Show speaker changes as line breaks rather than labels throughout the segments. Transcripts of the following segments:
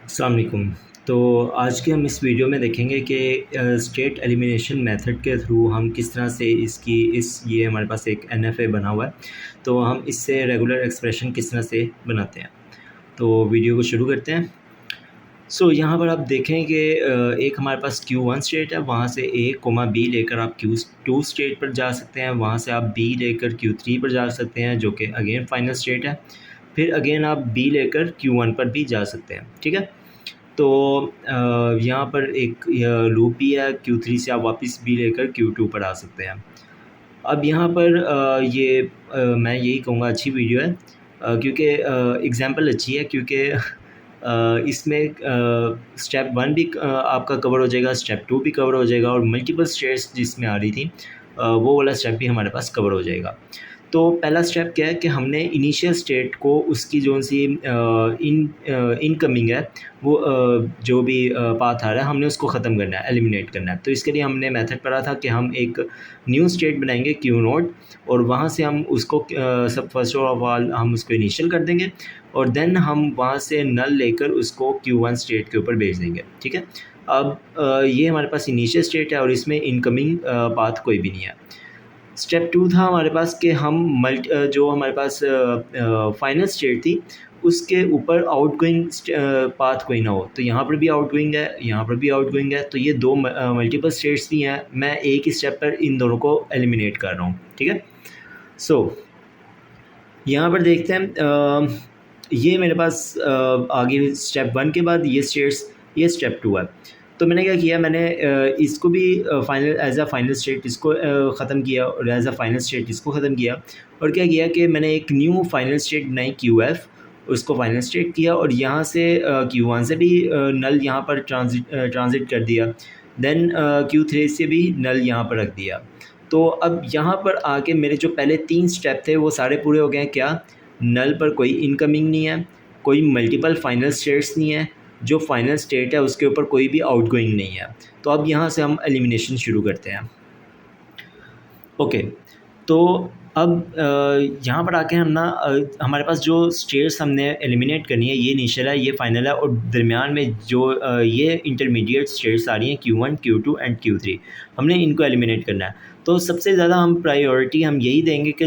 अस्सलाम वालेकुम। तो आज के हम इस वीडियो में देखेंगे कि स्टेट एलिमिनेशन मेथड के थ्रू हम किस तरह से ये हमारे पास एक एनएफए बना हुआ है, तो हम इससे रेगुलर एक्सप्रेशन किस तरह से बनाते हैं। तो वीडियो को शुरू करते हैं। यहाँ पर आप देखें कि एक हमारे पास Q1 स्टेट है, वहाँ से A कोमा B लेकर आप Q2 स्टेट पर जा सकते हैं, वहाँ से आप B लेकर Q3 पर जा सकते हैं जो कि अगेन फाइनल स्टेट है। फिर अगेन आप B लेकर Q1 पर भी जा सकते हैं, ठीक है। तो यहाँ पर एक लूप भी है, Q3 से आप वापस B लेकर Q2 पर आ सकते हैं। अब यहाँ पर मैं यही कहूँगा अच्छी वीडियो है, क्योंकि एग्ज़ाम्पल अच्छी है, क्योंकि इसमें स्टेप 1 भी आपका कवर हो जाएगा, स्टेप 2 भी कवर हो जाएगा और मल्टीपल स्टेट्स जिसमें आ रही थी वो वाला स्टेप भी हमारे पास कवर हो जाएगा। तो पहला स्टेप क्या है कि हमने इनिशियल स्टेट को उसकी जो सी इनकमिंग है वो जो भी पाथ आ रहा है हमने उसको ख़त्म करना है, एलिमिनेट करना है। तो इसके लिए हमने मेथड पढ़ा था कि हम एक न्यू स्टेट बनाएंगे Q नोड और वहाँ से हम उसको सब फर्स्ट ऑफ ऑल हम उसको इनिशियल कर देंगे और देन हम वहाँ से नल लेकर उसको Q1 स्टेट के ऊपर भेज देंगे, ठीक है। अब ये हमारे पास इनिशियल स्टेट है और इसमें इनकमिंग पाथ कोई भी नहीं है। स्टेप 2 था हमारे पास कि हम जो हमारे पास फाइनल स्टेट थी उसके ऊपर आउटगोइंग पाथ कोई ना हो। तो यहाँ पर भी आउटगोइंग है, यहाँ पर भी आउटगोइंग है, तो ये दो मल्टीपल स्टेट्स भी हैं। मैं एक ही स्टेप पर इन दोनों को एलिमिनेट कर रहा हूँ, ठीक है। यहाँ पर देखते हैं ये मेरे पास आगे स्टेप 1 के बाद ये स्टेट्स, ये स्टेप 2 है। तो मैंने क्या किया, मैंने इसको भी final as a final state इसको ख़त्म किया और एज अ फाइनल स्टेट इसको ख़त्म किया और क्या किया कि मैंने एक न्यू फाइनल स्टेट बनाई QF, उसको फाइनल स्टेट किया और यहाँ से Q1 से भी नल यहाँ पर ट्रांजिट कर दिया, देन Q3 से भी नल यहाँ पर रख दिया। तो अब यहाँ पर आके मेरे जो पहले 3 स्टेप थे वो सारे पूरे हो गए हैं। क्या? नल पर कोई इनकमिंग नहीं है, कोई मल्टीपल फाइनल स्टेट्स नहीं है, जो फाइनल स्टेट है उसके ऊपर कोई भी आउटगोइंग नहीं है। तो अब यहाँ से हम एलिमिनेशन शुरू करते हैं। ओके, तो अब यहाँ पर आके हम हमारे पास जो स्टेट्स हमने एलिमिनेट करनी है, ये इनिशियल है, ये फाइनल है और दरमियान में जो ये इंटरमीडिएट स्टेट्स आ रही हैं Q1, Q2 एंड Q3, हमने इनको एलिमिनेट करना है। तो सबसे ज़्यादा हम प्रायोरिटी हम यही देंगे कि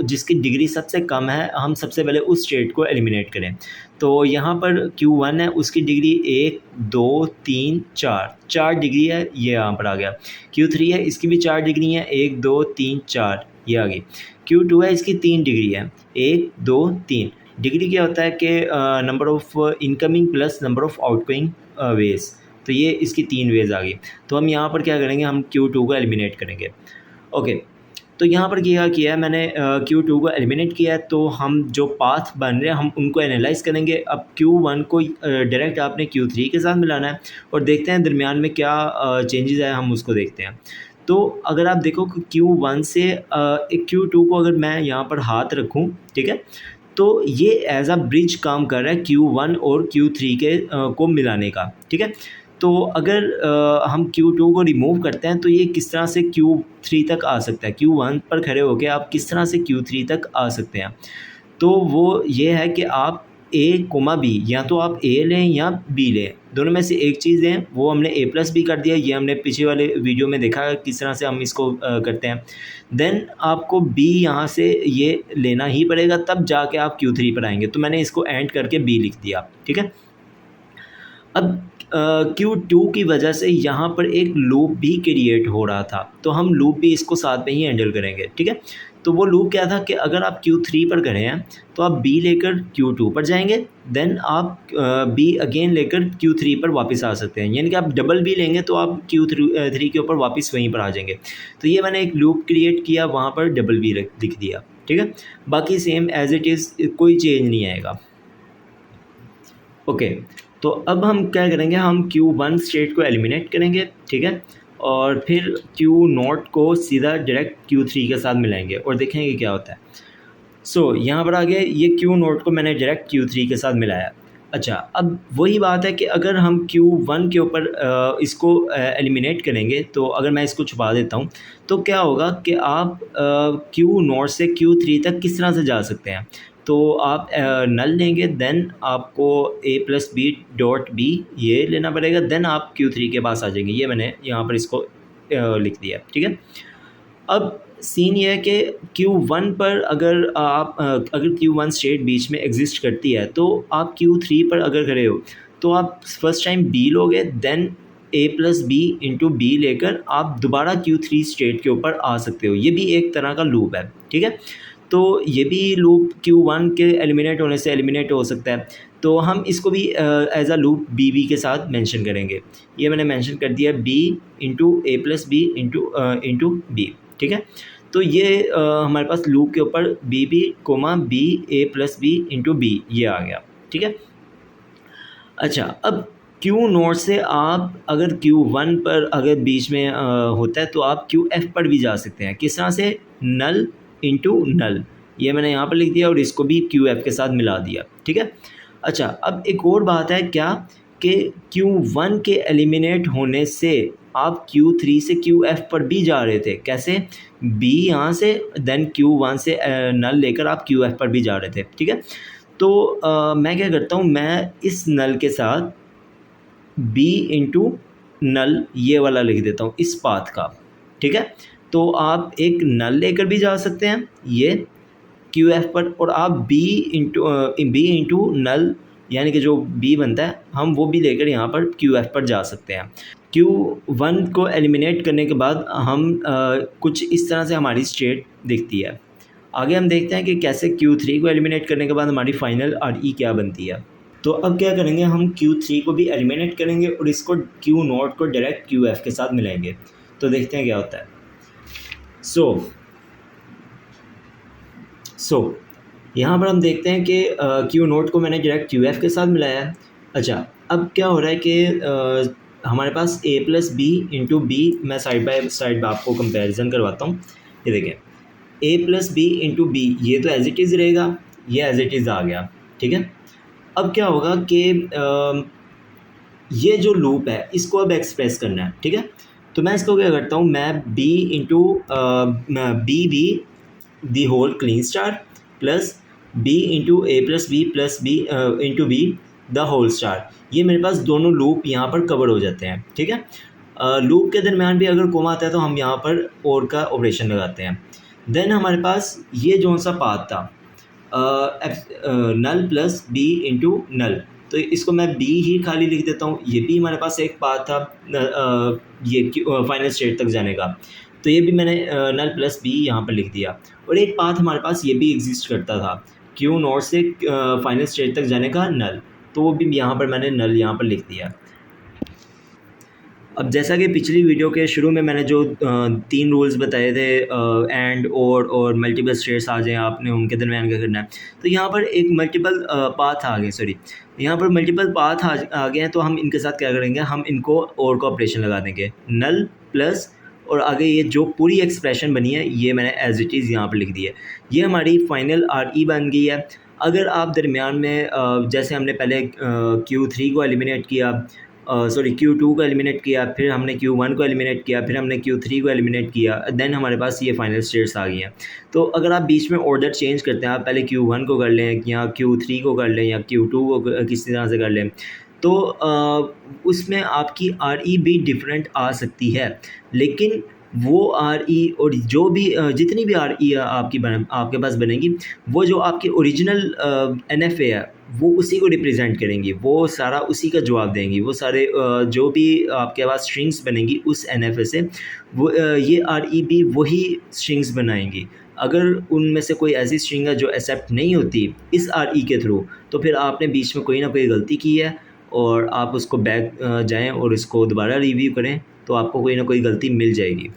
जिसकी डिग्री सबसे कम है हम सबसे पहले उस स्टेट को एलिमिनेट करें। तो यहाँ पर Q1 है, उसकी डिग्री 1 2 3 4 डिग्री है, ये यहाँ पर आ गया। Q3 है, इसकी भी 4 डिग्री है, 1 2 3 4, ये आ गई। Q2 है, इसकी 3 डिग्री है, 1 2 3। डिग्री क्या होता है कि number of incoming plus number of outgoing ways, तो ये इसकी 3 वेज आ गई। तो हम यहाँ पर क्या करेंगे, हम Q2 को एलिमिनेट करेंगे। ओके, तो यहाँ पर क्या किया है मैंने, Q2 को एलिमिनेट किया है। तो हम जो पाथ बन रहे हैं हम उनको एनालाइज करेंगे। अब Q1 को डायरेक्ट आपने Q3 के साथ मिलाना है और देखते हैं दरमियान में क्या चेंजेस आए, हम उसको देखते हैं। तो अगर आप देखो कि Q1 से एक Q2 को अगर मैं यहाँ पर हाथ रखूँ, ठीक है, तो ये एज अ ब्रिज काम कर रहा है Q1 और Q3 के को मिलाने का, ठीक है। तो अगर हम Q2 को रिमूव करते हैं तो ये किस तरह से Q3 तक आ सकता है, Q1 पर खड़े होकर आप किस तरह से Q3 तक आ सकते हैं। तो वो ये है कि आप A कोमा B, या तो आप A लें या B लें, दोनों में से एक चीज़ लें। वो हमने A+ भी कर दिया, ये हमने पीछे वाले वीडियो में देखा किस तरह से हम इसको करते हैं। देन आपको B यहाँ से ये लेना ही पड़ेगा, तब जाके आप Q3 पर आएंगे। तो मैंने इसको एंड करके B लिख दिया, ठीक है। अब Q2 की वजह से यहाँ पर एक लूप भी क्रिएट हो रहा था, तो हम लूप भी इसको साथ में ही हैंडल करेंगे, ठीक है। तो वो लूप क्या था कि अगर आप Q3 पर खड़े हैं तो आप B लेकर Q2 पर जाएंगे, देन आप B अगेन लेकर Q3 पर वापस आ सकते हैं। यानी कि आप डबल B लेंगे तो आप Q3 के ऊपर वापस वहीं पर आ जाएंगे। तो ये मैंने एक लूप क्रिएट किया, वहाँ पर डबल B लिख दिया, ठीक है। बाकी सेम एज इट इज़, कोई चेंज नहीं आएगा। ओके, तो अब हम क्या करेंगे, हम Q1 स्टेट को एलिमिनेट करेंगे, ठीक है, और फिर Q0 को सीधा डायरेक्ट Q3 के साथ मिलाएंगे और देखेंगे क्या होता है। यहाँ पर आगे ये Q0 को मैंने डायरेक्ट Q3 के साथ मिलाया। अच्छा, अब वही बात है कि अगर हम Q1 के ऊपर इसको एलिमिनेट करेंगे, तो अगर मैं इसको छुपा देता हूँ तो क्या होगा कि आप Q0 से Q3 तक किस तरह से जा सकते हैं। तो आप नल लेंगे, देन आपको a plus B dot B ये लेना पड़ेगा, देन आप Q3 के पास आ जाएंगे। ये मैंने यहाँ पर इसको लिख दिया, ठीक है। अब सीन ये है कि Q1 पर अगर आप अगर Q1 स्टेट बीच में एग्जिस्ट करती है तो आप Q3 पर अगर खड़े हो तो आप फर्स्ट टाइम B लोगे, then a plus B into B लेकर आप दोबारा Q3 स्टेट के ऊपर आ सकते हो। ये भी एक तरह का लूप है, ठीक है। तो ये भी लूप Q1 के एलिमिनेट होने से एलिमिनेट हो सकता है, तो हम इसको भी एज अ लूप बी के साथ मेंशन करेंगे। ये मैंने मेंशन कर दिया b into A plus B into B, ठीक है। तो ये हमारे पास लूप के ऊपर बी कोमा बी ए प्लस बी इंटू बी ये आ गया, ठीक है। अच्छा, अब Q नोट से आप अगर Q1 पर अगर बीच में होता है तो आप QF पर भी जा सकते हैं। किस तरह से? नल इंटू नल, ये मैंने यहाँ पर लिख दिया और इसको भी QF के साथ मिला दिया, ठीक है। अच्छा, अब एक और बात है क्या कि Q1 के एलिमिनेट होने से आप Q3 से QF पर भी जा रहे थे। कैसे? B यहाँ से, देन Q1 से नल लेकर आप QF पर भी जा रहे थे, ठीक है। तो मैं क्या करता हूँ, मैं इस नल के साथ b इंटू नल ये वाला लिख देता हूँ इस पाथ का, ठीक है। तो आप एक नल लेकर भी जा सकते हैं ये QF पर, और आप b इंटू नल यानी कि जो b बनता है हम वो भी लेकर यहाँ पर QF पर जा सकते हैं। Q1 को एलिमिनेट करने के बाद हम कुछ इस तरह से हमारी स्टेट दिखती है। आगे हम देखते हैं कि कैसे Q3 को एलिमिनेट करने के बाद हमारी फाइनल RE क्या बनती है। तो अब क्या करेंगे, हम Q3 को भी एलिमिनेट करेंगे और इसको Q नोट को डायरेक्ट QF के साथ मिलाएंगे। तो देखते हैं क्या होता है। सो यहाँ पर हम देखते हैं कि Q नोट को मैंने डायरेक्ट QF के साथ मिलाया है। अच्छा, अब क्या हो रहा है कि हमारे पास a plus B into B, मैं साइड बाय साइड आपको कंपैरिजन करवाता हूँ। ये देखें, a plus B into B, ये तो एज इट इज़ रहेगा, ये एज इट इज़ आ गया, ठीक है। अब क्या होगा कि ये जो लूप है इसको अब एक्सप्रेस करना है, ठीक है। तो मैं इसको क्या करता हूँ, मैं b into B the whole clean star plus b into A plus B into B the whole star, ये मेरे पास दोनों लूप यहाँ पर कवर हो जाते हैं, ठीक है। लूप के दरम्यान भी अगर कोमा आता है तो हम यहाँ पर और का ऑपरेशन लगाते हैं। देन हमारे पास ये जो सा पाथ था नल प्लस बी इंटू नल, तो इसको मैं b ही खाली लिख देता हूँ। ये भी हमारे पास एक पाथ था ये फाइनल स्टेट तक जाने का, तो ये भी मैंने नल प्लस बी यहाँ पर लिख दिया। और एक पाथ हमारे पास ये भी एग्जिस्ट करता था Q नोट से फाइनल स्टेट तक जाने का नल, तो वो भी यहाँ पर मैंने नल यहाँ पर लिख दिया। अब जैसा कि पिछली वीडियो के शुरू में मैंने जो 3 रूल्स बताए थे, एंड और मल्टीपल स्टेट्स आ जाएँ आपने उनके दरमियान क्या करना है, तो यहाँ पर एक मल्टीपल पाथ आ गए, सॉरी यहाँ पर मल्टीपल पाथ आ गए हैं। तो हम इनके साथ क्या करेंगे, हम इनको और का ऑपरेशन लगा देंगे, नल प्लस और आगे ये जो पूरी एक्सप्रेशन बनी है ये मैंने एज इट इज़ यहाँ पर लिख दी है। ये हमारी फाइनल RE बन गई है। अगर आप दरमियान में जैसे हमने पहले Q3 को एलिमिनेट किया, Q2 को एलिमिनेट किया, फिर हमने Q1 को एलिमिनेट किया, फिर हमने Q3 को एलिमिनेट किया, देन हमारे पास ये फाइनल स्टेट्स आ गई हैं। तो अगर आप बीच में ऑर्डर चेंज करते हैं, आप पहले Q1 को कर लें या Q3 को कर लें या Q2 को किसी तरह से कर लें, तो उसमें आपकी RE भी डिफरेंट आ सकती है। लेकिन वो RE और जो भी जितनी भी RE आपके पास बनेगी, वो जो आपकी ओरिजिनल NFA है वो उसी को रिप्रेजेंट करेंगी, वो सारा उसी का जवाब देंगी। वो सारे जो भी आपके पास स्ट्रिंग्स बनेंगी उस NFA से, वो ये RE भी वही स्ट्रिंग्स बनाएंगी। अगर उनमें से कोई ऐसी स्ट्रिंग है जो एक्सेप्ट नहीं होती इस RE के थ्रू, तो फिर आपने बीच में कोई ना कोई गलती की है और आप उसको बैक जाएं और इसको दोबारा रिव्यू करें, तो आपको कोई ना कोई गलती मिल जाएगी।